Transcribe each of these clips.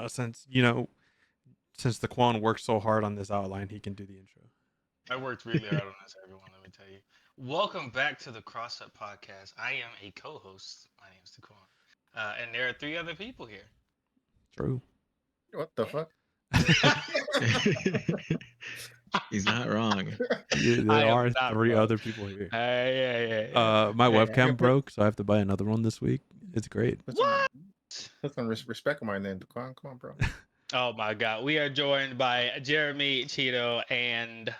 Since since the Quan worked so hard on this outline, he can do the intro. I worked really hard on this, everyone. Let me tell you. Welcome back to the Cross Up Podcast. I am a co-host. My name is Daquan, and there are three other people here. True. What the fuck? He's not wrong. Yeah, I there am are not three wrong. other people here. Yeah. My Yeah, webcam put- broke, so I have to buy another one this week. It's great. Put some respect on my name, Daquan. Come on, bro. Oh my God. We are joined by Jeremy, Cheeto, and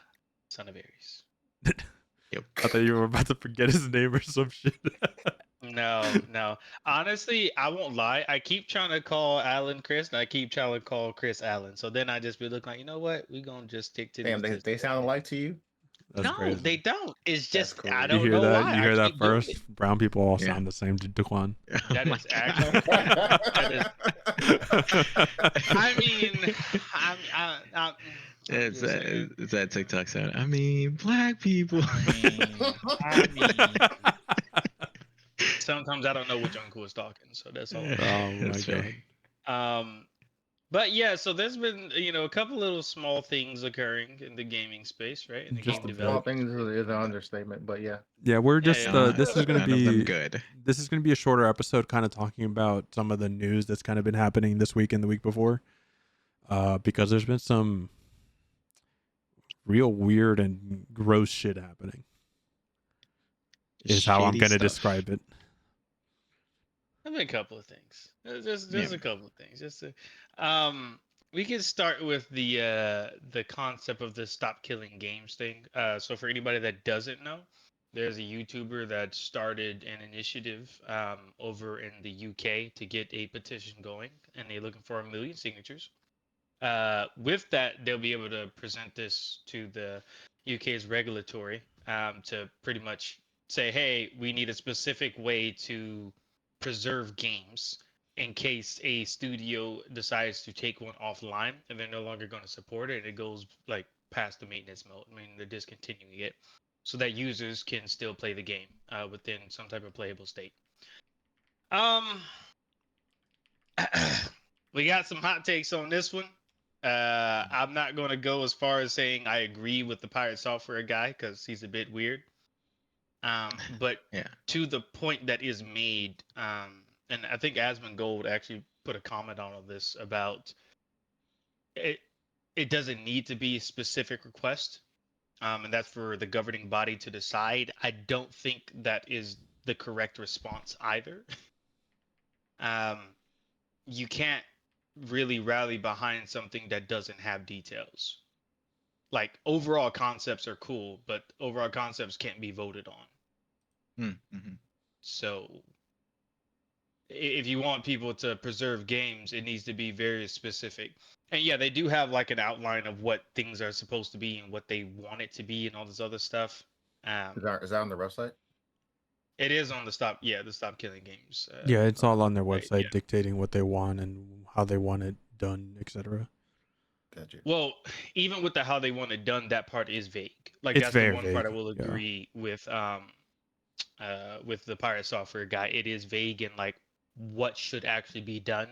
Son of Aries. Yep. I thought you were about to forget his name or some shit. No. Honestly, I won't lie. I keep trying to call Alan Chris, and I keep trying to call Chris Alan. So then I just be looking like, you know what? We're going to just stick to Damn, these. they sound alike to you? That's No, crazy. they don't. It's That's just, cool. I You don't You hear know that? why. You hear I that keep doing first? it. Brown people all Yeah. sound the same to Daquan. That my is God. I mean, I'm It's just saying. that TikTok sound. I mean, black people. I mean, sometimes I don't know which uncle is talking, so that's all. Oh my That's fair. god. But yeah, so there's been a couple little small things occurring in the gaming space, right? In the Just game a bit. Small development. things is an understatement, but yeah. Yeah, we're just yeah. this is gonna None of them be good. this is gonna be a shorter episode, kind of talking about some of the news that's kind of been happening this week and the week before, because there's been some real weird and gross shit happening. Is how I'm Shady gonna stuff. describe it. There's been a couple of things. There's Yeah. a couple of things. We can start with the concept of the stop killing games thing. So for anybody that doesn't know, there's a YouTuber that started an initiative over in the UK to get a petition going, and they're looking for 1 million signatures. With that, they'll be able to present this to the UK's regulatory to pretty much say, hey, we need a specific way to preserve games in case a studio decides to take one offline and they're no longer going to support it and it goes like past the maintenance mode. I mean, they're discontinuing it so that users can still play the game within some type of playable state. We got some hot takes on this one. I'm not going to go as far as saying I agree with the Pirate Software guy because he's a bit weird. But Yeah. to the point that is made, and I think Asmongold actually put a comment on all this about it. It doesn't need to be a specific request, and that's for the governing body to decide. I don't think that is the correct response either. You can't really rally behind something that doesn't have details. Like overall concepts are cool, but overall concepts can't be voted on. Mm-hmm. So if you want people to preserve games, it needs to be very specific. And yeah, they do have like an outline of what things are supposed to be and what they want it to be and all this other stuff. Is that on their website? It is on the Stop Killing Games. Yeah, it's all on their right, website yeah. dictating what they want and how they want it done, etc. Gotcha. Well, even with the how they want it done, that part is vague. Like It's that's very the one part I vague, will yeah. agree with the Pirate Software guy. It is vague in like what should actually be done.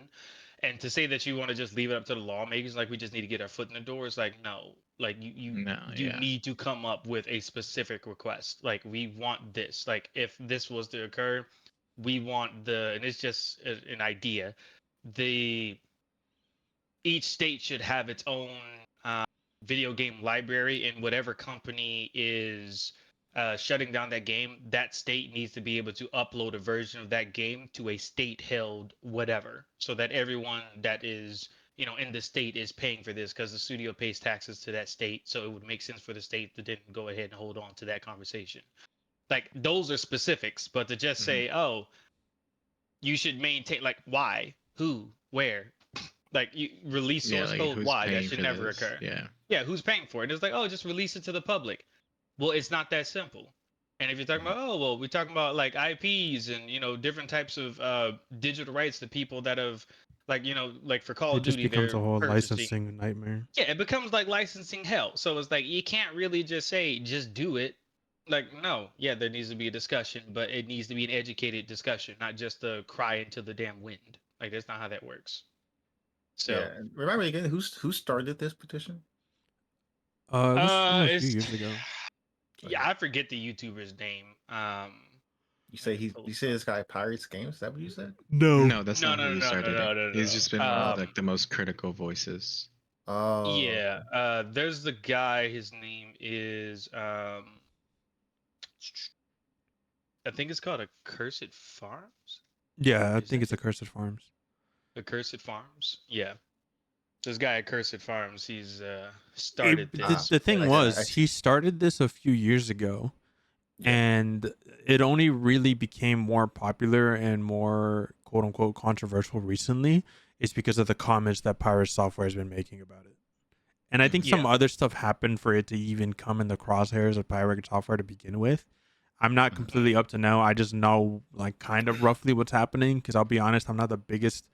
And to say that you want to just leave it up to the lawmakers, like we just need to get our foot in the door, is like no. Like you need to come up with a specific request. Like we want this. Like if this was to occur, we want and it's just an idea. Each state should have its own video game library, and whatever company is shutting down that game, that state needs to be able to upload a version of that game to a state-held whatever, so that everyone that is in the state is paying for this because the studio pays taxes to that state. So it would make sense for the state to then go ahead and hold on to that conversation. Like those are specifics, but to just say, oh, you should maintain, like why, who, where. Like you release source code, why? That should never occur. Yeah, who's paying for it? It's like, oh, just release it to the public. Well, it's not that simple. And if you're talking about, oh, well, we're talking about like IPs and different types of digital rights to people that have, like like for Call It of just Duty, becomes they're a whole purchasing. licensing nightmare. Yeah, it becomes like licensing hell. So it's like you can't really just say just do it. Like no, yeah, there needs to be a discussion, but it needs to be an educated discussion, not just a cry into the damn wind. Like that's not how that works. So Yeah. And remind me again, who started this petition? It was from a few it's years ago. yeah, I forget the YouTuber's name. You say let me he pull you it say up. this guy Pirates Games? Is that what you said? No. No, that's No, not no, who no, no, started it. no, no, He's no. just been one of like the most critical voices. Oh. Yeah, there's the guy. His name is I think it's called Accursed Farms. Yeah, I Is think that it's Accursed Farms. Accursed Farms? Yeah, this guy Accursed Farms. He's started The, this. the thing I was, see. he started this a few years ago, Yeah. and it only really became more popular and more quote unquote controversial recently is because of the comments that Pirate Software has been making about it. And I think some Yeah. other stuff happened for it to even come in the crosshairs of Pirate Software to begin with. I'm not Mhm. completely up to know. I just know like kind of roughly what's happening because I'll be honest, I'm not the biggest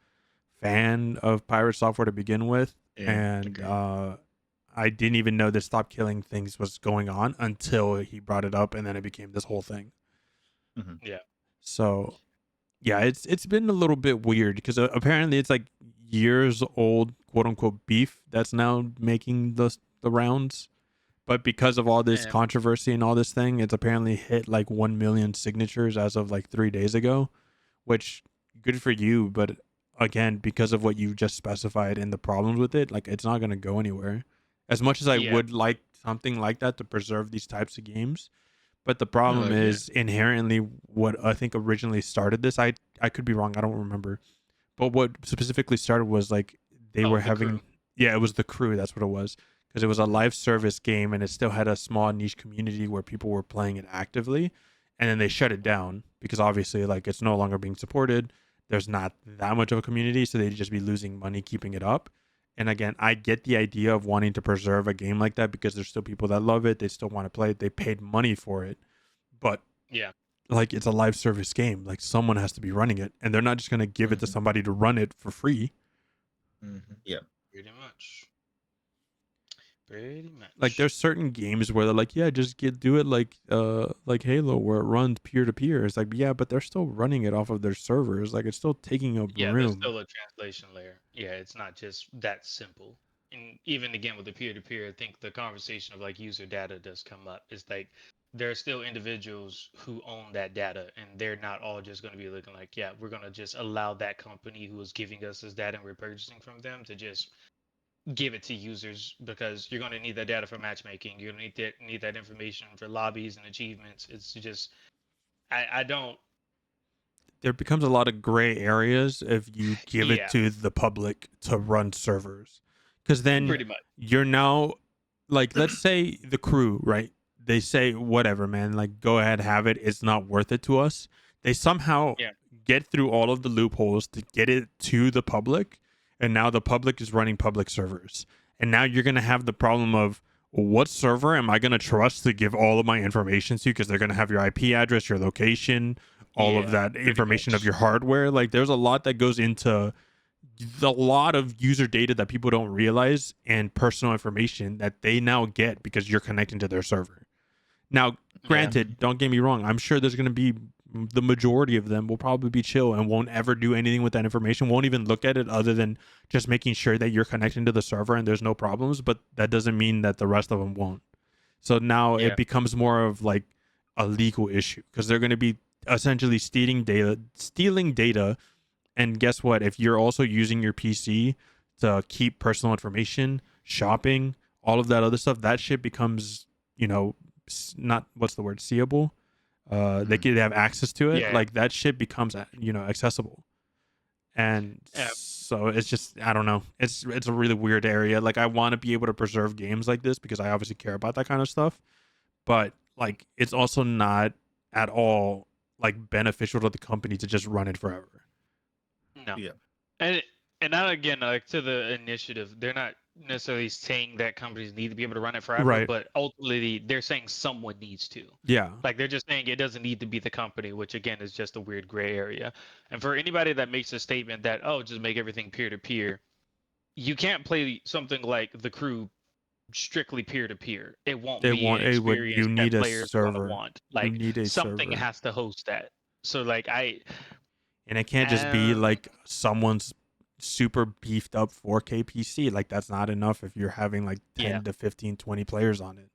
fan of Pirate Software to begin with, Yeah, and agree. I didn't even know that Stop Killing Things was going on until he brought it up, and then it became this whole thing. Mhm. Yeah. So yeah, it's been a little bit weird because apparently it's like years old quote unquote beef that's now making the rounds. But because of all this And controversy and all this thing, it's apparently hit like 1 million signatures as of like 3 days ago, which good for you. But again, because of what you just specified and the problems with it, like it's not going to go anywhere. As much as I yeah, would like something like that to preserve these types of games, but the No, problem yeah. is inherently what I think originally started this. I could be wrong. I don't remember. But what specifically started was like they were the having crew. yeah, it was the crew, that's what it was. Because it was a Mhm. live service game and it still had a small niche community where people were playing it actively. And then they shut it down because obviously like it's no longer being supported. There's not that much of a community, so they'd just be losing money keeping it up. And again, I get the idea of wanting to preserve a game like that because there's still people that love it. They still want to play it. They paid money for it. But Yeah. like it's a live service game. Like someone has to be running it, and they're not just gonna give it to Mhm. somebody to run it for free. Mm-hmm. Pretty much. Pretty much. Like there's certain games where they're like, yeah, just do it like Halo where it runs peer to peer. It's like, yeah, but they're still running it off of their servers. Like it's still taking up Yeah, there's room. still a translation layer. Yeah, it's not just that simple. And even again with the peer-to-peer, I think the conversation of like user data does come up. It's like there are still individuals who own that data, and they're not all just going to be looking like, yeah, we're going to just allow that company who is giving us this data and we're purchasing from them to just give it to users because you're going to need that data for matchmaking. You're going to need that information for lobbies and achievements. It's just I don't. There becomes a lot of gray areas if you give it Yeah, to the public to run servers. Because then pretty much. you're now, like, let's say the crew, right? They say, whatever, man, like, go ahead, have it. It's not worth it to us. They somehow Yeah. get through all of the loopholes to get it to the public. And now the public is running public servers. And now you're going to have the problem of, what server am I going to trust to give all of my information to? Because they're going to have your IP address, your location, all of Yeah, that pretty information of much. your hardware. Like there's a lot that goes into a lot of user data that people don't realize and personal information that they now get because you're connecting to their server. Now, Yeah. granted, don't get me wrong. I'm sure there's going to be the majority of them will probably be chill and won't ever do anything with that information, won't even look at it other than just making sure that you're connecting to the server and there's no problems. But that doesn't mean that the rest of them won't. So now Yeah. it becomes more of like a legal issue because they're going to be essentially stealing data. And guess what? If you're also using your PC to keep personal information, shopping, all of that other stuff, that shit becomes, not what's the word, seeable. They could have access to it. Yeah. Like that shit becomes, accessible. And Yeah. so it's just, I don't know. It's a really weird area. Like I want to be able to preserve games like this because I obviously care about that kind of stuff. But like it's also not at all like beneficial to the company to just run it forever. No. Yeah. And now again, like to the initiative, they're not necessarily saying that companies need to be able to run it forever, Right. but ultimately they're saying someone needs to. Yeah. Like they're just saying it doesn't need to be the company, which again is just a weird gray area. And for anybody that makes a statement that, oh, just make everything peer to peer, you can't play something like The Crew strictly peer to peer. It won't They be an want a would experience you that need a players are gonna server. want. You Like need a something server. has to host that. So like And it can't just be like someone's super beefed up 4K PC. Like that's not enough if you're having like 10 Yeah. to 15, 20 players on it.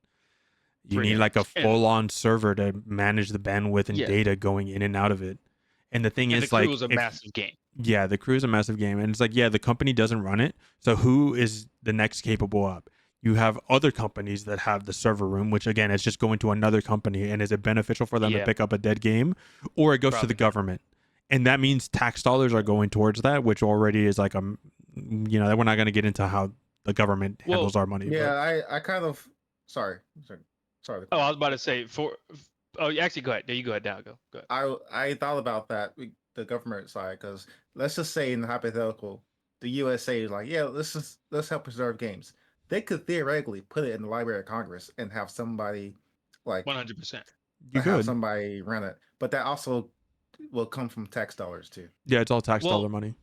You Pretty need like a much. And- full-on server to manage the bandwidth and Yeah. data going in and out of it. And the thing And is, the crew like, is a massive game. yeah, the crew is a massive game, and it's like, yeah, the company doesn't run it. So who is the next capable up? You have other companies that have the server room, which again, it's just going to another company. And is it beneficial for them to Yeah. pick up a dead game, or it goes to Probably the not. government? And that means tax dollars are going towards that, which already is like that we're not going to get into how the government Well, handles our money. Yeah, I kind of sorry. Oh, I was about to say actually go ahead. There you go ahead now. Go ahead. I thought about that, the government side, because let's just say in the hypothetical, the USA is like, yeah, let's help preserve games. They could theoretically put it in the Library of Congress and have somebody like 100%. You have could, somebody run it, but that also will come from tax dollars too. yeah, it's all tax Well, dollar money.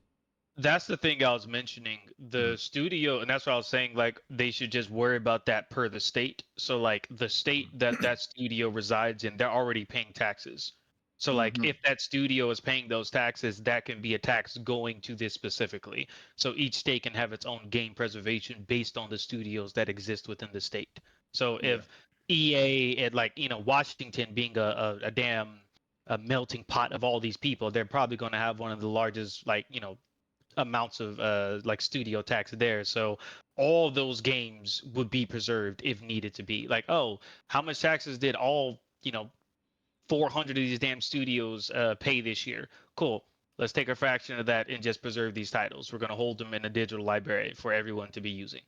That's the thing I was mentioning. The studio, and that's what I was saying. Like they should just worry about that per the state. So like the state that studio resides in, they're already paying taxes. So like Mhm. if that studio is paying those taxes, that can be a tax going to this specifically. So each state can have its own game preservation based on the studios that exist within the state. So if EA and like Washington being a damn a melting pot of all these people, they're probably going to have one of the largest amounts of like studio tax there. So all those games would be preserved if needed to be. Like, oh, how much taxes did all 400 of these damn studios pay this year? Cool. Let's take a fraction of that and just preserve these titles. We're going to hold them in a digital library for everyone to be using.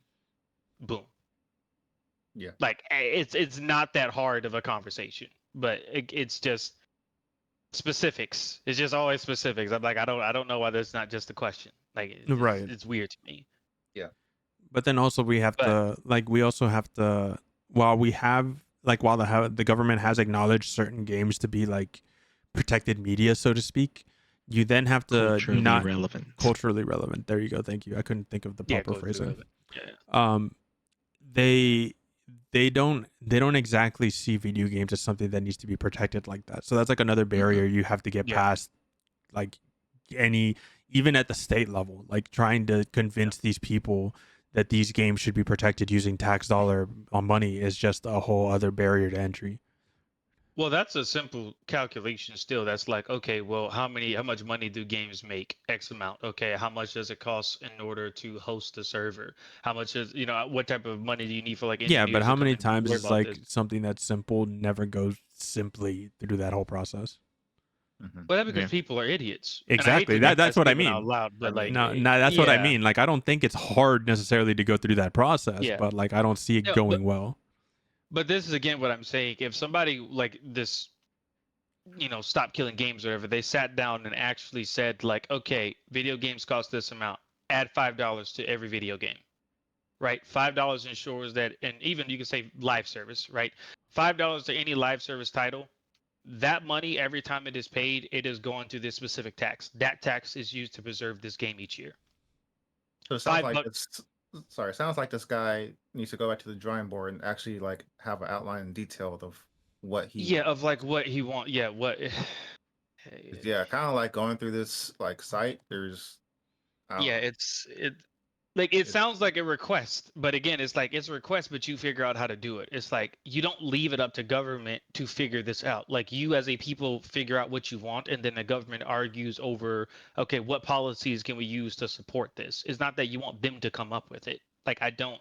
Boom. Yeah. Like it's not that hard of a conversation, but it's just specifics. It's just always specifics. I'm like, I don't know why that's not just a question. Like, Right. it's weird to me. But then also we have to while the government has acknowledged certain games to be like protected media, so to speak, you then have to Culturally not relevant. culturally relevant. There you go. Thank you. I couldn't think of the proper culturally phrasing. relevant. Yeah. They don't exactly see video games as something that needs to be protected like that. So that's like another barrier you have to get Yeah. past, like even at the state level, like trying to convince these people that these games should be protected using tax dollar on money is just a whole other barrier to entry. Well, that's a simple calculation still. That's like, okay, well, how much money do games make? X amount. Okay, how much does it cost in order to host the server? How much is, what type of money do you need for like Yeah, engineers but to how come many and times worry is about like this? something that's simple never goes simply through that whole process? Mhm. Well, that's because Yeah. people are idiots. Exactly. And I hate to make That's that what I statement out mean. loud, but like, No, that's what I yeah, mean. Like, I don't think it's hard necessarily to go through that process, Yeah. but like, I don't see it Yeah, going well. But this is again what I'm saying. If somebody like this, stop killing games or whatever, they sat down and actually said like, okay, video games cost this amount. Add $5 to every video game, right? $5 ensures that, and even you can say live service, right? $5 to any live service title. That money, every time it is paid, it is going to this specific tax. That tax is used to preserve this game each year. So it sounds $5 like it sounds like this guy needs to go back to the drawing board and actually like have an outline and detailed of what he Yeah, of like what he want. Yeah, what. yeah, kind of like going through this like site. There's I don't Yeah, know. it sounds like a request, but again, it's like it's a request, but you figure out how to do it. It's like you don't leave it up to government to figure this out. Like you as a people figure out what you want, and then the government argues over, okay, what policies can we use to support this? It's not that you want them to come up with it. Like I don't.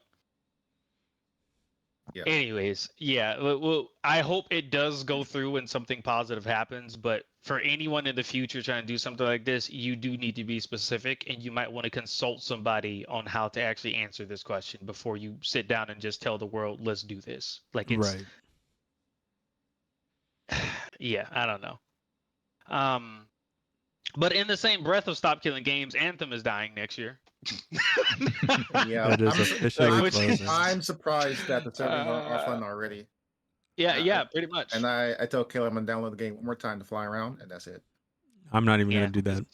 Yeah. Anyways, yeah. Well, I hope it does go through and something positive happens. But for anyone in the future trying to do something like this, you do need to be specific, and you might want to consult somebody on how to actually answer this question before you sit down and just tell the world, "Let's do this." Like it's, Right. yeah, I don't know. But in the same breath of Stop Killing Games, Anthem is dying next year. Yeah, It is officially closing. I'm surprised that the servers are Uh, offline already. yeah, pretty much. And I told Caleb I'm gonna download the game one more time to fly around, and that's it. I'm not even Yeah, gonna do that.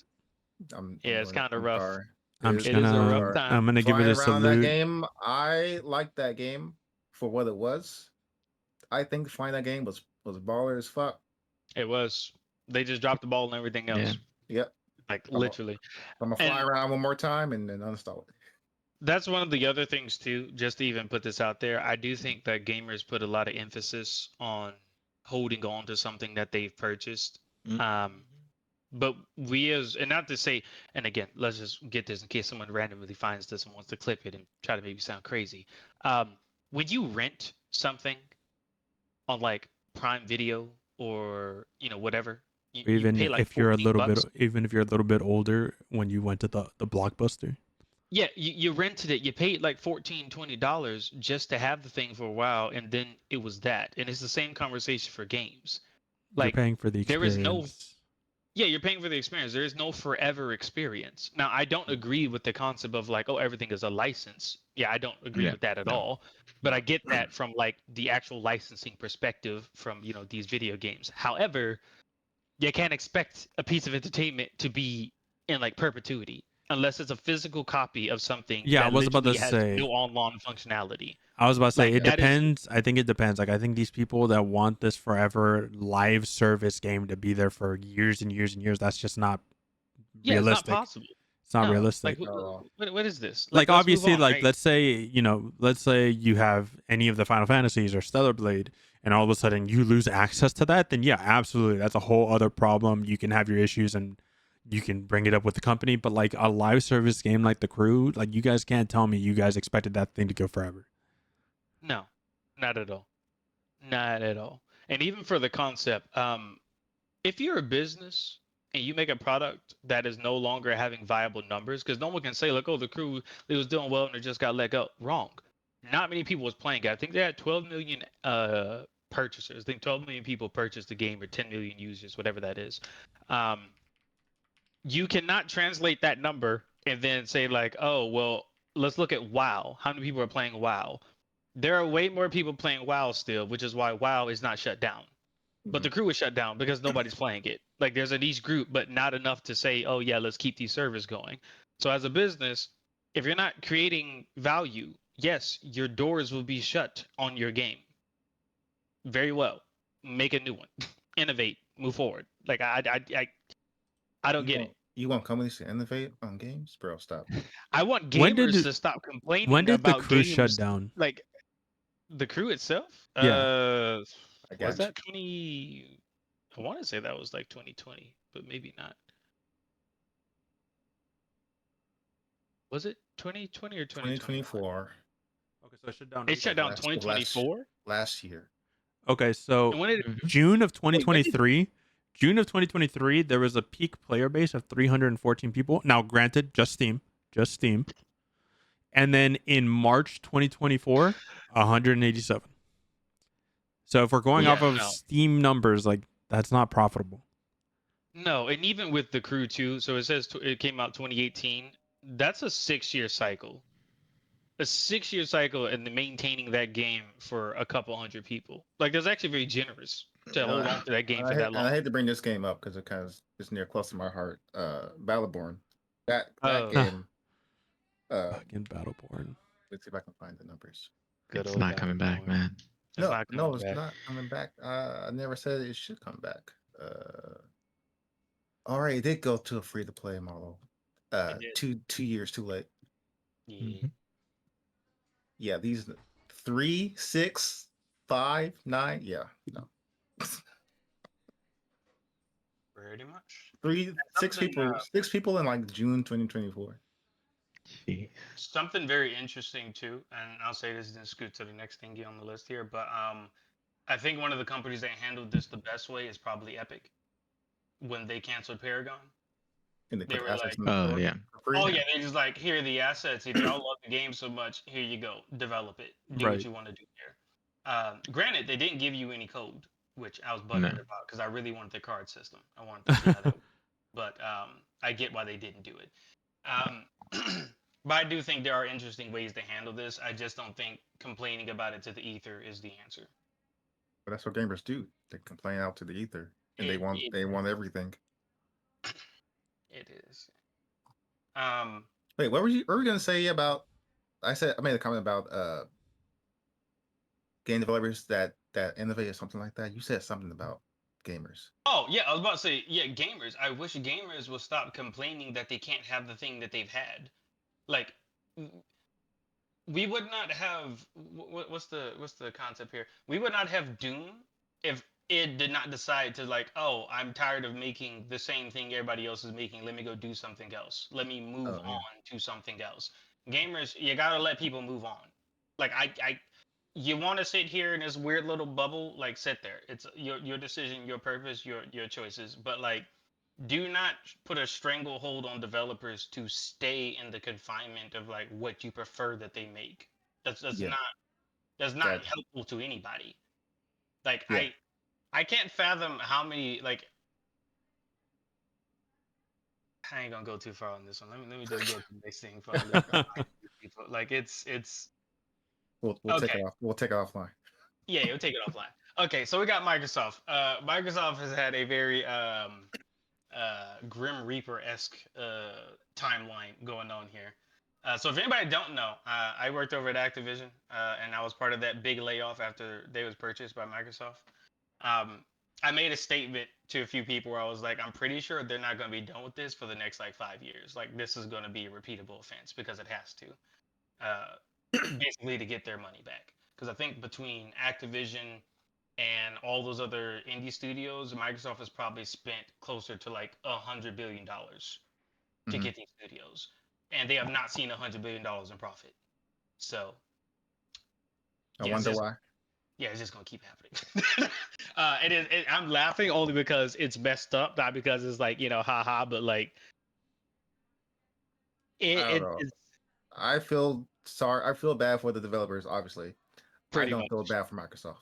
I'm Yeah, it's doing it. kinda I'm rough. sorry. I'm It just It is a rough gonna time. I'm gonna give it flying a around that salute. game. I liked that game for what it was. I think flying that game was baller as fuck. It was. They just dropped the ball and everything else. Yeah. Yep. Like I'm literally. gonna fly And around one more time and then uninstall it. that's one of the other things too, just to even put this out there. I do think that gamers put a lot of emphasis on holding on to something that they've purchased. Mm. Um, but we as, and not to say, and again, let's just get this in case someone randomly finds this and wants to clip it and try to make me sound crazy. When you rent something on like Prime Video or whatever, you Even pay like if you're a little bit, $14. even if you're a little bit older, when you went to the Blockbuster. Yeah, you rented it. You paid like $14-20 just to have the thing for a while, and then it was that. And it's the same conversation for games. You're Like paying for the there is no, experience. yeah, you're paying for the experience. There is no forever experience. Now, I don't agree with the concept of like, oh, everything is a license. Yeah, I don't agree Yeah, with that at no. all. But I get that from like the actual licensing perspective from, these video games. However, you can't expect a piece of entertainment to be in like perpetuity unless it's a physical copy of something Yeah, I that was about to literally has no say. online functionality. I was about to say Like it that is, depends. I think it depends. Like I think these people that want this forever live service game to be there for years and years and years, that's just not yeah, it's not realistic. possible. It's not No, like realistic. what is this? Like Let's move obviously, on, like right? let's say you have any of the Final Fantasies or Stellar Blade, and all of a sudden you lose access to that, then yeah, absolutely, that's a whole other problem. You can have your issues and you can bring it up with the company, but like a live service game like The Crew, like you guys can't tell me you guys expected that thing to go forever. No, not at all. Not at all. And even for the concept, if you're a business and you make a product that is no longer having viable numbers, because no one can say like, oh, the crew it was doing well and it just got let go. Wrong. Not many people was playing it. I think they had 12 million purchasers. I think 12 million people purchased the game or 10 million users, whatever that is. Um, you cannot translate that number and then say like, oh, well, let's look at WoW. How many people are playing WoW? There are way more people playing WoW still, which is why WoW is not shut down. But the crew is shut down because nobody's playing it. Like there's a niche group, but not enough to say, oh yeah, let's keep these servers going. So as a business, if you're not creating value, yes, your doors will be shut on your game. Very well. Make a new one. Innovate. Move forward. Like I don't get it. You want companies to innovate on games, bro? Stop. I want When gamers did to stop when complaining did the about Crew shut games down? like the crew itself. Yeah. I Was got that 20? I want to say that was like 2020, but maybe not. Was it 2020 or 2021? 2024. Okay, so it shut down. It shut down Last- 2024. Last year. Okay, so And when it Mhm. June of when did- 2023, June of 2023, there was a peak player base of 314 people. Now, granted, just Steam. And then in March 2024, 187. So if we're going off Yeah, of no. Steam numbers, like that's not profitable. No, and even with the crew too. So it says it came out 2018. That's a 6-year cycle. A 6-year cycle and maintaining that game for a couple hundred people. Like that's actually very generous to hold on to that game for that And I long. hate to bring this game up because it kind of is near close to my heart. Battleborn. That Oh. game. Fucking Battleborn. Let's see if I can find the numbers. Good It's old not coming back, Battleborn. man. It's No, not no, coming it's back. not coming back. I never said it should come back. All right, it did go to a free to play model. It did. 2 years too late. Yeah. Mhm. Yeah, these 3, 6, 5, 9. Yeah, no. Pretty much. 6 Something, people. 6 people in like June 2024. Jeez. Something very interesting too, and I'll say this and scoot to the next thingy on the list here, but I think one of the companies that handled this the best way is probably Epic. When they canceled Paragon, And they they put were assets like, in the Oh store yeah. for free. "Oh yeah," they just like, "Here are the assets. If y'all love the game so much, here you go. Develop it. Do Right. what you want to do here." Granted, they didn't give you any code, which I was No. butthurt about because I really wanted the card system. I wanted to see how that worked. But I get why they didn't do it. But I do think there are interesting ways to handle this. I just don't think complaining about it to the ether is the answer. But that's what gamers do. They complain out to the ether, and they It- want it- everything. It is. Wait, what were you gonna say about? I made a comment about game developers that innovate or something like that. You said something about gamers. Oh yeah, I was about to say yeah, gamers. I wish gamers would stop complaining that they can't have the thing that they've had. Like, we would not have what's the concept here? We would not have Doom if it did not decide to like, oh, I'm tired of making the same thing everybody else is making. Let me go do something else. Let me move Oh, yeah. on to something else. Gamers, you gotta let people move on. Like you want to sit here in this weird little bubble, like sit there. It's your decision, your purpose, your choices. But like, do not put a stranglehold on developers to stay in the confinement of like what you prefer that they make. That's Yeah. not That helpful to anybody. Like Yeah. I can't fathom how many like I ain't gonna go too far on this one. Let me just go to the next thing before I lose my mind. People. Like it's we'll take okay. it off. We'll take it offline. Yeah, you'll take it offline. Okay, so we got Microsoft. Microsoft has had a very Grim Reaper esque timeline going on here. So if anybody don't know, I worked over at Activision, and I was part of that big layoff after they was purchased by Microsoft. I made a statement to a few people where I was like, I'm pretty sure they're not going to be done with this for the next like 5 years. Like this is going to be a repeatable offense because it has to, basically to get their money back. Because I think between Activision and all those other indie studios, Microsoft has probably spent closer to like $100 billion to Mhm. get these studios, and they have not seen $100 billion in profit. So, I yeah, wonder why. it's just gonna keep happening. I'm laughing only because it's messed up, not because it's like haha, but like I don't know. it's I feel sorry. I feel bad for the developers. Obviously, I pretty don't much feel bad for Microsoft.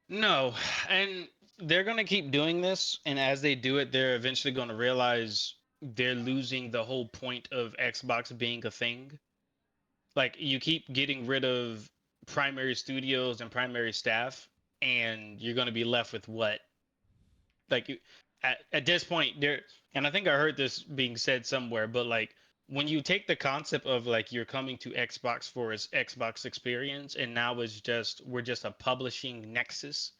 no, and they're gonna keep doing this, and as they do it, they're eventually gonna realize they're losing the whole point of Xbox being a thing. Like you keep getting rid of primary studios and primary staff, and you're going to be left with what? Like at this point, there, and I think I heard this being said somewhere, but like when you take the concept of like you're coming to Xbox for its Xbox experience, and now we're just a publishing nexus.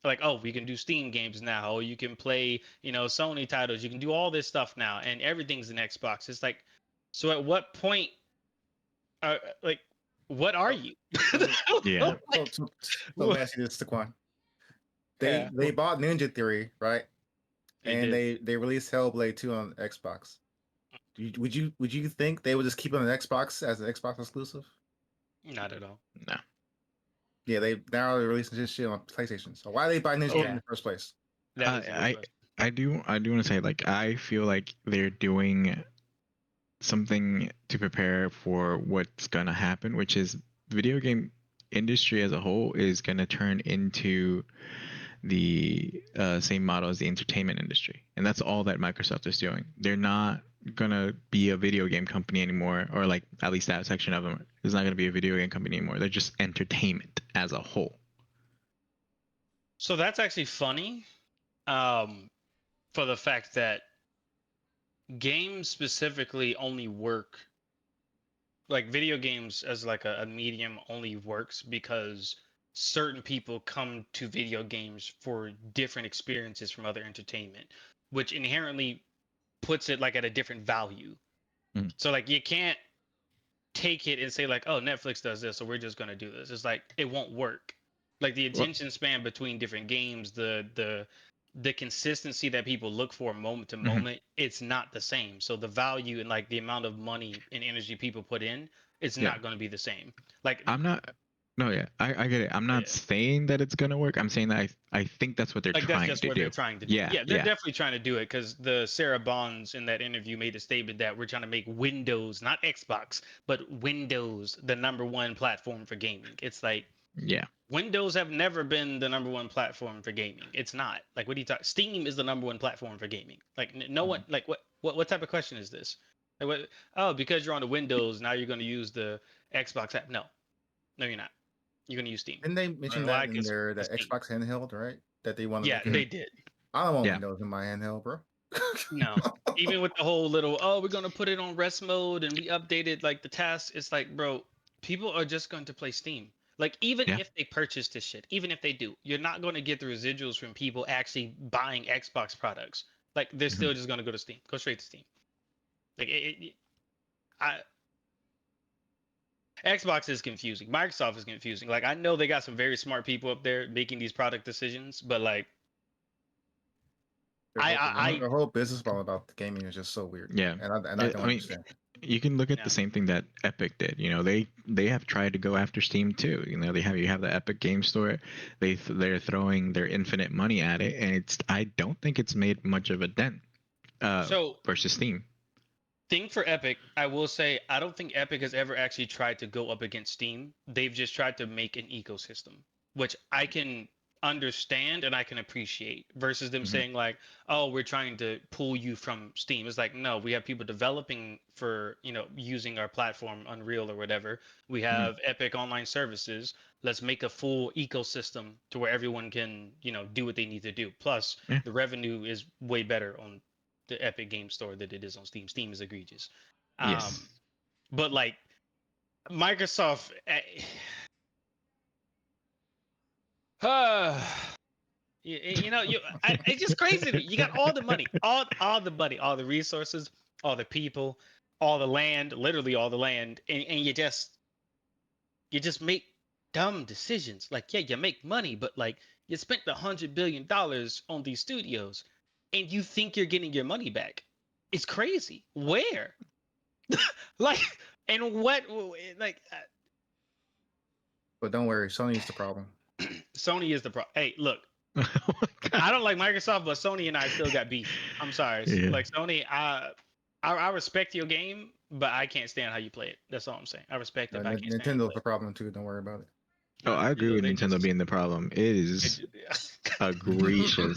Like, oh, we can do Steam games now, or you can play, Sony titles, you can do all this stuff now, and everything's in Xbox. It's like, so at what point like what are you? Yeah. So let me ask you this, Saquon. Yeah. They bought Ninja Theory, right? They And did. they released Hellblade 2 on Xbox. Would you think they would just keep it on Xbox as an Xbox exclusive? Not at all. No. Yeah, they now they're releasing this shit on PlayStation. So why they buy Ninja Theory in the first place? That is a good I question. I do want to say, like, I feel like they're doing something to prepare for what's gonna happen, which is video game industry as a whole is gonna turn into the same model as the entertainment industry, and that's all that Microsoft is doing. They're not gonna be a video game company anymore, or like at least that section of them is not gonna be a video game company anymore. They're just entertainment as a whole. So that's actually funny, for the fact that games specifically only work like video games as like a medium only works because certain people come to video games for different experiences from other entertainment, which inherently puts it like at a different value. Mhm. So like you can't take it and say like, oh, Netflix does this, so we're just gonna do this. It's like it won't work. Like the Well, attention span between different games, the consistency that people look for moment to Mhm. moment, it's not the same. So the value and like the amount of money and energy people put in, it's Yeah. not going to be the same. Like I'm not. No, yeah, I get it. I'm not yeah. saying that it's gonna work. I'm saying that I think that's what they're Like that's trying just to what do. they're trying to do. Yeah, Yeah, they're yeah, definitely trying to do it because the Sarah Bonds in that interview made a statement that we're trying to make Windows, not Xbox, but Windows the number one platform for gaming. It's like yeah. Windows have never been the number one platform for gaming. It's not. Like, what do you talk? Steam is the number one platform for gaming. Like, no one. Like, what type of question is this? Like, what? Oh, because you're on the Windows, now you're going to use the Xbox app. No, no, you're not. You're going to use Steam. Didn't they mention Why? that in Because their it's that Steam. Xbox handheld, right? That they want to Yeah, make it. they did. I don't want Yeah. Windows in my handheld, bro. No, even with the whole little, oh, we're going to put it on rest mode and we updated like the tasks. It's like, bro, people are just going to play Steam. Like even Yeah. if they purchase this shit, even if they do, you're not going to get the residuals from people actually buying Xbox products. Like they're still just going to go to Steam, go straight to Steam. Like Xbox is confusing. Microsoft is confusing. Like I know they got some very smart people up there making these product decisions, but like Their whole business model about the gaming is just so weird. Yeah. And I don't I mean, understand. you can look at Yeah. the same thing that Epic did. You know, they have tried to go after Steam too. You know, you have the Epic Game Store. They're throwing their infinite money at it, and I don't think it's made much of a dent so versus Steam. thing for Epic, I will say I don't think Epic has ever actually tried to go up against Steam. They've just tried to make an ecosystem, which I can understand and I can appreciate versus them saying like, "Oh, we're trying to pull you from Steam." It's like, "No, we have people developing for, using our platform Unreal or whatever. We have Epic Online Services. Let's make a full ecosystem to where everyone can, do what they need to do. Plus, Yeah. the revenue is way better on the Epic Game Store than it is on Steam. Steam is egregious. Yes. But like Microsoft, it's just crazy to me. You got all the money, all the money, all the resources, all the people, all the land, literally all the land, and you just make dumb decisions. Like, yeah, you make money, but like you spent $100 billion on these studios, and you think you're getting your money back. It's crazy. Where? Like, and what? Like, But don't worry, Sony's the problem. Sony is the problem. Hey, look, Oh my God. I don't like Microsoft, but Sony and I still got beef. I'm sorry. Yeah. Like Sony, I respect your game, but I can't stand how you play it. That's all I'm saying. I respect it, but I can't stand how you Nintendo's play the problem too. Don't worry about it. Oh, I agree with they Nintendo just- being the problem. It is egregious.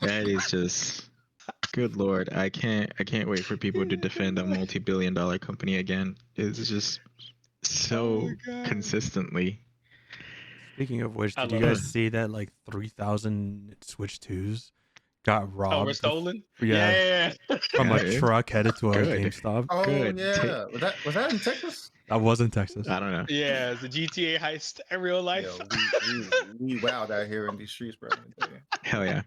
That is just good lord. I can't wait for people to defend a multi-billion-dollar company again. It's just so God. consistently. Speaking of which, I did you love guys it. see that like 3,000 Switch 2s got robbed? Oh, we're stolen. Yeah, Yeah. from a Yeah, truck headed to a good. GameStop. Oh Good. yeah, was that in Texas? I was in Texas. I don't know. Yeah, it's a GTA heist in real life. Yo, we wild out here in these streets, bro. Let me tell you. Hell yeah.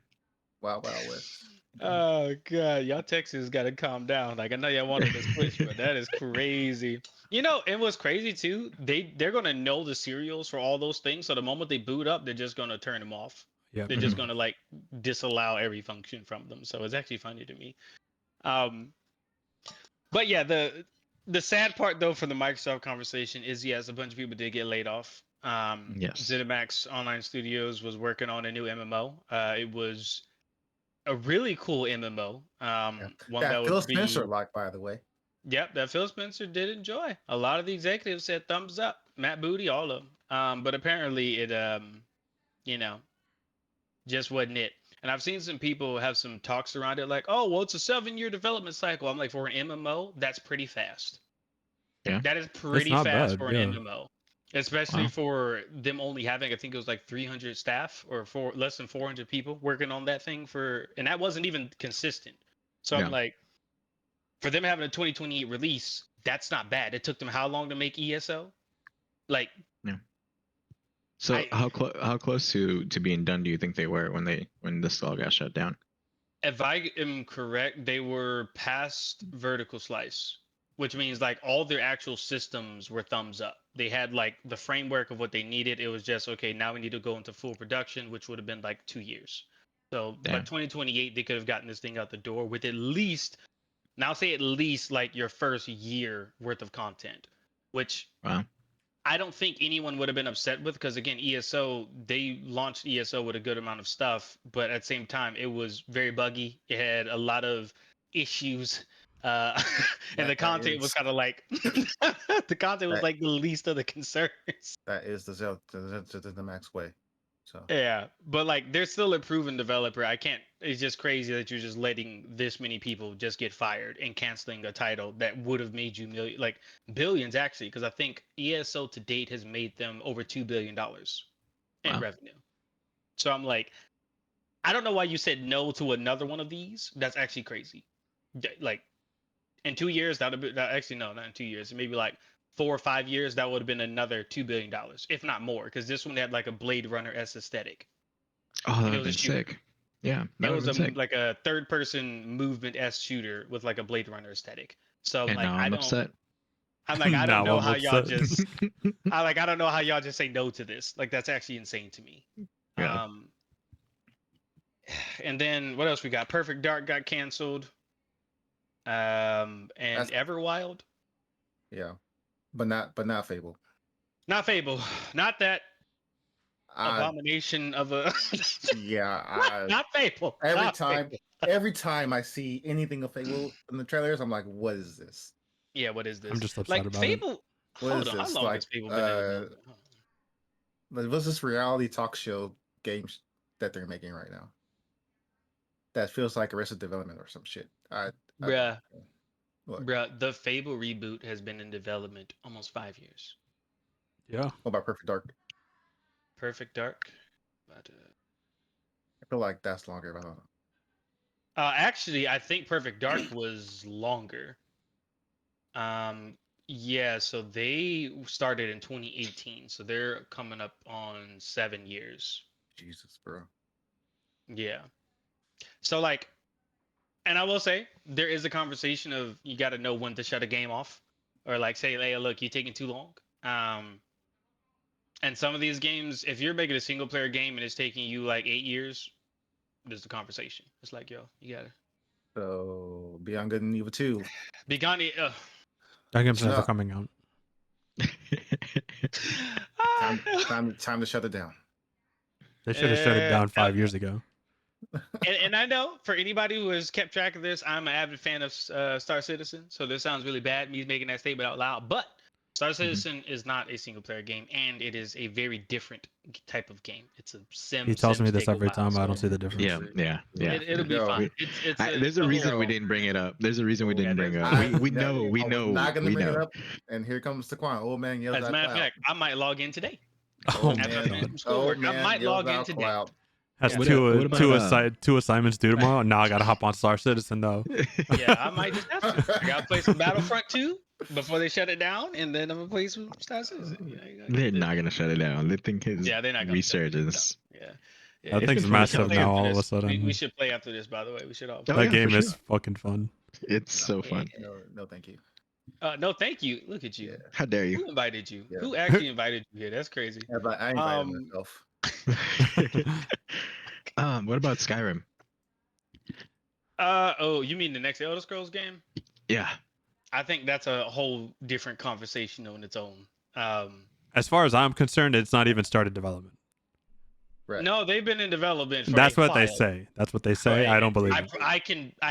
Wild West. Oh god, y'all Texas got to calm down. Like I know y'all wanted to switch, but that is crazy. And what's crazy too, they're gonna know the serials for all those things. So the moment they boot up, they're just gonna turn them off. Yeah, They're just gonna like disallow every function from them. So it's actually funny to me. But yeah, the sad part though for the Microsoft conversation is yes, a bunch of people did get laid off. Yes. ZeniMax Online Studios was working on a new MMO. It was a really cool MMO. One that That Phil would be Spencer like, by the way. Yep, that Phil Spencer did enjoy. A lot of the executives said thumbs up. Matt Booty, all of them. But apparently it just wasn't it. And I've seen some people have some talks around it like, oh, well, it's a 7-year development cycle. I'm like, for an MMO, that's pretty fast. Yeah. That is pretty not fast bad, for an yeah. MMO. Especially Wow. for them only having, I think it was like 300 staff or less than 400 people working on that thing and that wasn't even consistent. So Yeah. I'm like, for them having a 2028 release, that's not bad. It took them how long to make ESO? Like, So how close to being done do you think they were when this all got shut down? if I am correct, they were past vertical slice, which means like all their actual systems were thumbs up. They had like the framework of what they needed. It was just, okay, now we need to go into full production, which would have been like 2 years. So, Damn. but 2028, they could have gotten this thing out the door with at least, now say at least like your first year worth of content, which Wow. I don't think anyone would have been upset with, because again, ESO, they launched ESO with a good amount of stuff, but at the same time, it was very buggy. It had a lot of issues, and the content was kind of like the content was like the least of the concerns. That is the Max way. So Yeah, but like they're still a proven developer. It's just crazy that you're just letting this many people just get fired and canceling a title that would have made you billions actually, because I think ESO to date has made them over $2 billion in Wow. revenue. So I'm like, I don't know why you said no to another one of these. That's actually crazy. Like in 2 years, actually no, not in 2 years, maybe like 4 or 5 years, that would have been another $2 billion, if not more, because this one had like a Blade Runner-esque aesthetic. Oh, that And would it have was a been shooter. sick. Yeah, that It would was have been sick. like a third-person movement-esque shooter with like a Blade Runner aesthetic. So And like now I'm upset. I'm like, I don't Now know I'm how y'all upset. just I don't know how y'all just say no to this. Like that's actually insane to me. Yeah. And then what else we got? Perfect Dark got canceled. And That's- Everwild. Yeah, but not Fable. Not Fable. Not that I, abomination of a yeah, not Fable. every Not time Fable. every time I see anything of Fable in the trailers, I'm like, what is this? Yeah, what is this? I'm just upset like about Fable. What Hold is on, how this? long Like, has Fable been in development? Hold on. Like, what's this reality talk show games that they're making right now? That feels like Arrested Development or some shit. I don't Bruh. know. What? Bruh, the Fable reboot has been in development almost 5 years. Yeah. What about Perfect Dark? Perfect Dark. But, I feel like that's longer, but I don't know. actually, I think Perfect Dark was longer. Yeah, so they started in 2018, so they're coming up on 7 years. Jesus, bro. Yeah. So like, and I will say there is a conversation of you got to know when to shut a game off, or like say, hey, look, you're taking too long. And some of these games, if you're making a single player game and it's taking you like 8 years, there's a conversation. It's like, yo, you gotta So Beyond Good and Evil 2. be gone. That game's Shut never up. coming out. Time to shut it down. They should have shut it down 5 uh, years ago. and I know for anybody who has kept track of this, I'm an avid fan of Star Citizen. So this sounds really bad, me making that statement out loud. But Star Citizen is not a single player game, and it is a very different type of game. It's a sim. He tells Sims me this take a every while, time. I so don't see the difference. Yeah. It'll be Yo, fine. It's There's a the reason we whole- didn't bring it up. There's a reason we didn't bring it up. I- We know. We I was know. not gonna We bring it know. up, and here comes Taquan. Old man yells As a out matter of cloud. fact, I might log in today. Oh Old my After I man, finish god. some schoolwork, I might yells log in out today. cloud. Has Yeah. What two about, two assignments due tomorrow. Now I gotta hop on Star Citizen though. Yeah, I might just have to. I gotta play some Battlefront 2 before they shut it down, and then I'm gonna play some Star Citizen. You know, you gotta They're get not gonna shut it down. They think his Yeah, they're not gonna shut it down. resurgence. Yeah. That It's thing's been fun to massive play now. after All of a this. sudden, We should play after this, by the way. We should all. Oh, that yeah, for game is sure. fucking fun. It's so fun. No, thank you. No, thank you. Look at you. Yeah. How dare Who you? invited you? Yeah. Who actually invited you here? That's crazy. Yeah, but I invited Um, myself. What about Skyrim? Oh, you mean the next Elder Scrolls game? Yeah. I think that's a whole different conversation on its own. As far as I'm concerned, it's not even started development. Right. No, they've been in development for That's a what they while. say. That's what they say. But I don't believe it. I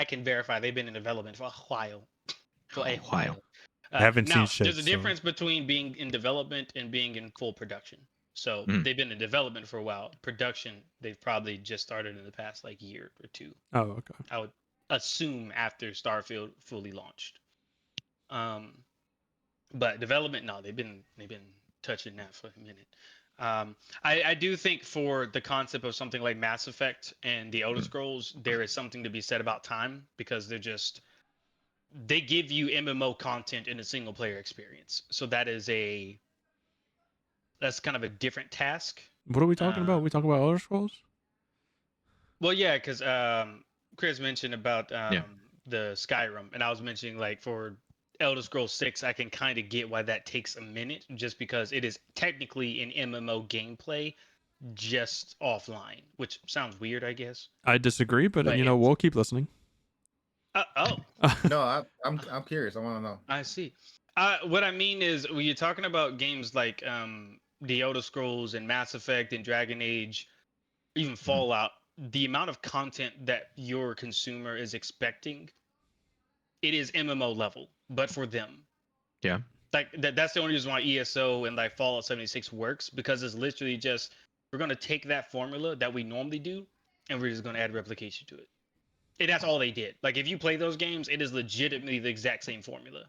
can verify they've been in development for a while. For a A while. I haven't now, seen shit, there's a so- difference between being in development and being in full production. So Mm. they've been in development for a while. Production, they've probably just started in the past like year or two. Oh, okay. I would assume after Starfield fully launched. But development, no, they've been touching that for a minute. I do think for the concept of something like Mass Effect and the Elder Scrolls, there is something to be said about time because they give you MMO content in a single player experience. So that's kind of a different task. What are we talking about? We talking about Elder Scrolls? Well, yeah, because Chris mentioned about the Skyrim, and I was mentioning like for Elder Scrolls 6, I can kind of get why that takes a minute, just because it is technically an MMO gameplay, just offline, which sounds weird, I guess. I disagree, but But we'll keep listening. No, I'm curious. I want to know. I see. What I mean is, when you're talking about games like the Elder Scrolls and Mass Effect and Dragon Age, even Fallout, the amount of content that your consumer is expecting, it is MMO level, but for them. Yeah. Like that's the only reason why ESO and like Fallout 76 works, because it's literally just we're gonna take that formula that we normally do and we're just gonna add replication to it. And that's all they did. Like if you play those games, it is legitimately the exact same formula.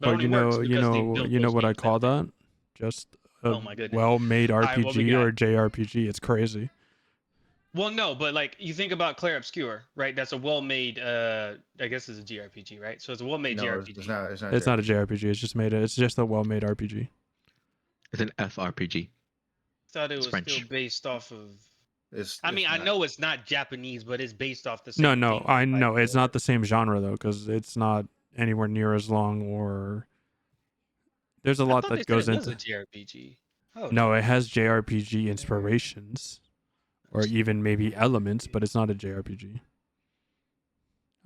But it But only you works know, because they built those what I games that call way. that? Just a Oh my goodness. well-made right, what we RPG or got? JRPG. It's crazy. Well, no, but like you think about Clair Obscur, right? That's a well-made. I guess it's a JRPG, right? So it's a well-made No, JRPG. it's not. It's not. It's not a JRPG. JRPG. It's just a well-made RPG. It's an FRPG. Thought it It's was still French. based off of. It's. I mean, It's I not. know it's not Japanese, but it's based off the No, same no, thing. I know Like, it's not the same genre though, because it's not anywhere near as long. Or there's a I lot thought they that said goes it was into. a JRPG. Oh No, it has JRPG inspirations, or even maybe elements, but it's not a JRPG.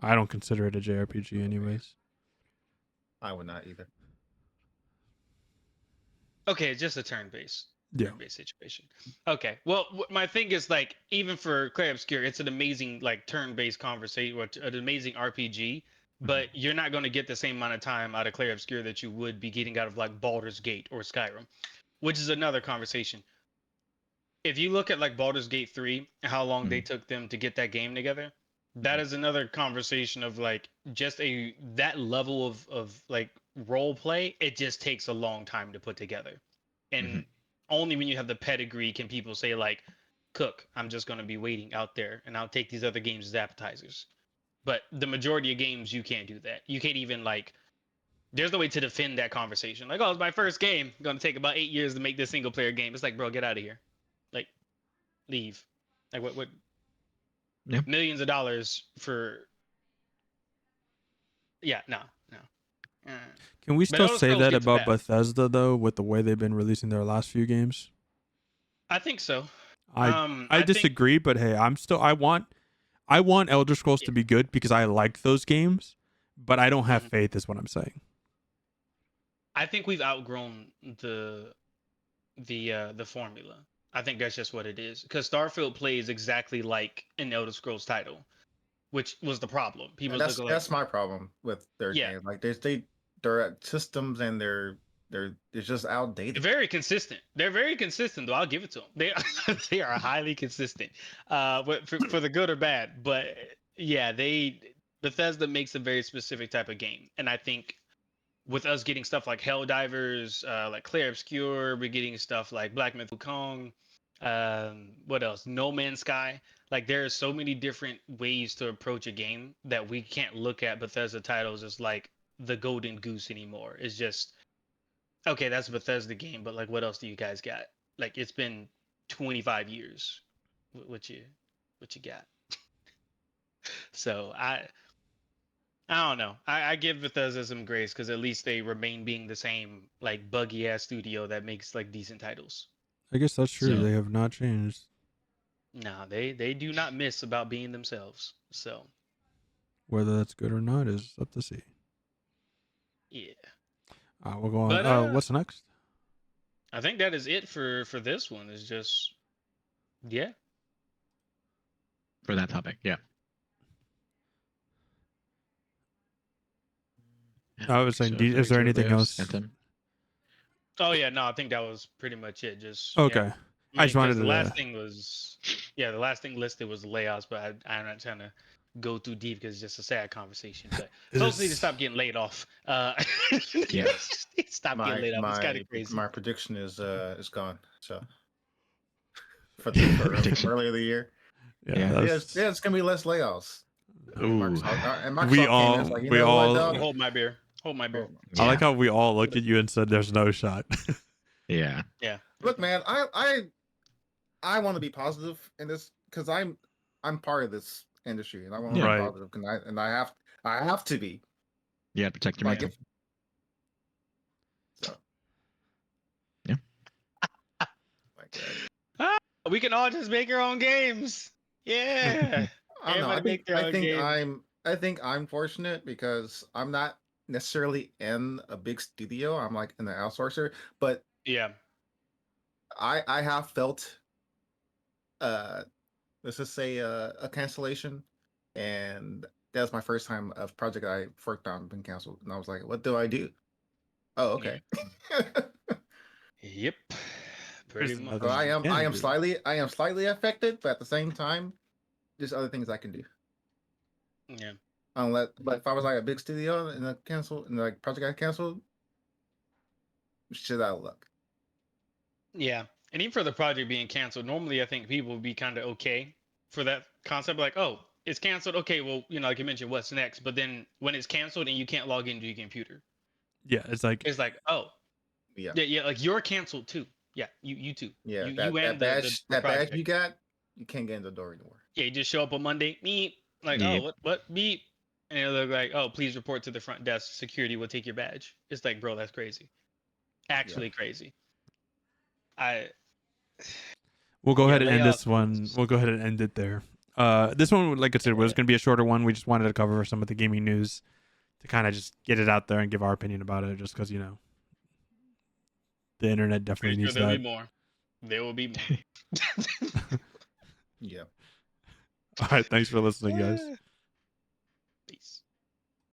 I don't consider it a JRPG, anyways. I would not either. okay, it's just a turn-based. Yeah. Turn-based situation. Okay. Well, my thing is like even for Clair Obscur, it's an amazing like turn-based conversation, an amazing RPG. But you're not going to get the same amount of time out of Clair Obscur that you would be getting out of like Baldur's Gate or Skyrim, which is another conversation. If you look at like Baldur's Gate 3, how long they took them to get that game together, that is another conversation of like just that level of like role play, it just takes a long time to put together. And only when you have the pedigree can people say like, Cook, I'm just going to be waiting out there and I'll take these other games as appetizers. But the majority of games you can't do that. You can't even like there's no way to defend that conversation. Like, oh, it's my first game. Going to take about 8 years to make this single player game. It's like, bro, get out of here. Like, leave. Like, what Yeah. millions of dollars for? Yeah, no. Can we But still Elder say Scrolls that gets about bad. Bethesda though, with the way they've been releasing their last few games? I think so. I think- disagree, but hey, I want Elder Scrolls to be good because I like those games, but I don't have faith, is what I'm saying. I think we've outgrown the formula. I think that's just what it is. Because Starfield plays exactly like an Elder Scrolls title, which was the problem. People And look like that's my problem with their Yeah. games. Like their systems and it's just outdated. very consistent. They're very consistent, though. I'll give it to them. They are highly consistent, for the good or bad. But yeah, Bethesda makes a very specific type of game, and I think with us getting stuff like Helldivers, like Clair Obscur, we're getting stuff like Black Myth Wukong, what else? No Man's Sky. Like there are so many different ways to approach a game that we can't look at Bethesda titles as like the golden goose anymore. It's just okay, that's a Bethesda game, but like what else do you guys got? Like it's been 25 years. What you got? So I don't know. I give Bethesda some grace because at least they remain being the same like buggy ass studio that makes like decent titles. I guess that's true. So- They have not changed. Nah, they do not miss about being themselves. So Whether that's good or not is up to see. yeah, We'll go on. But, What's next? I think that is it for this one. It's just yeah. For that topic, yeah. I was saying, So is there anything else? Anthem? Oh yeah, no, I think that was pretty much it. Just Okay. Yeah. I just wanted 'cause to- the last thing was the last thing listed was the layouts, but I'm not trying to go too deep because it's just a sad conversation. But folks need to stop getting laid off. Yeah. Stop getting laid off. It's kind of crazy. My prediction is gone. So for Prediction. earlier the year, Yeah, it's gonna be less layoffs. Ooh. And Microsoft We came in all- and was like, you we know what, all- dog? Hold my beer. Hold my beer. I like how we all looked at you and said, "There's no shot." Yeah. Look, man, I want to be positive in this because I'm part of this industry and I want to Right. be positive and I have to be. Yeah, protect your Like mental. So. Yeah. Like, We can all just make our own games. Yeah. I don't know. Everybody make their own game. I think I'm fortunate because I'm not necessarily in a big studio. I'm like in the outsourcer, but Yeah. I have felt let's just say a cancellation, and that was my first time a project I worked on been canceled, and I was like, what do I do? Oh, okay. Yep. Pretty much. So I am Yeah, dude. slightly affected, but at the same time, there's other things I can do. Yeah. But if I was like a big studio and a cancel and like project got canceled, shit out of luck. Yeah. And even for the project being canceled, normally I think people would be kind of okay for that concept. Like, oh, it's canceled. Okay, well, like you mentioned, what's next? But then when it's canceled and you can't log into your computer, Yeah, it's like it's like, oh, Yeah. yeah, like you're canceled too. Yeah, you too. Yeah. You That and badge the that badge project. you got, you can't get in the door anymore. Yeah, you just show up on Monday, meet, like, Yeah. oh, what, meet, and they're like, oh, please report to the front desk. Security will take your badge. It's like, bro, that's crazy. Actually crazy. we'll go Yeah, ahead and end this layoffs one. was- We'll go ahead and end it there. This one, like I said, was going to be a shorter one. We just wanted to cover some of the gaming news to kind of just get it out there and give our opinion about it, just because the internet definitely Pretty needs sure there'll that. be more. There will be more. Yeah. All right, thanks for listening, guys.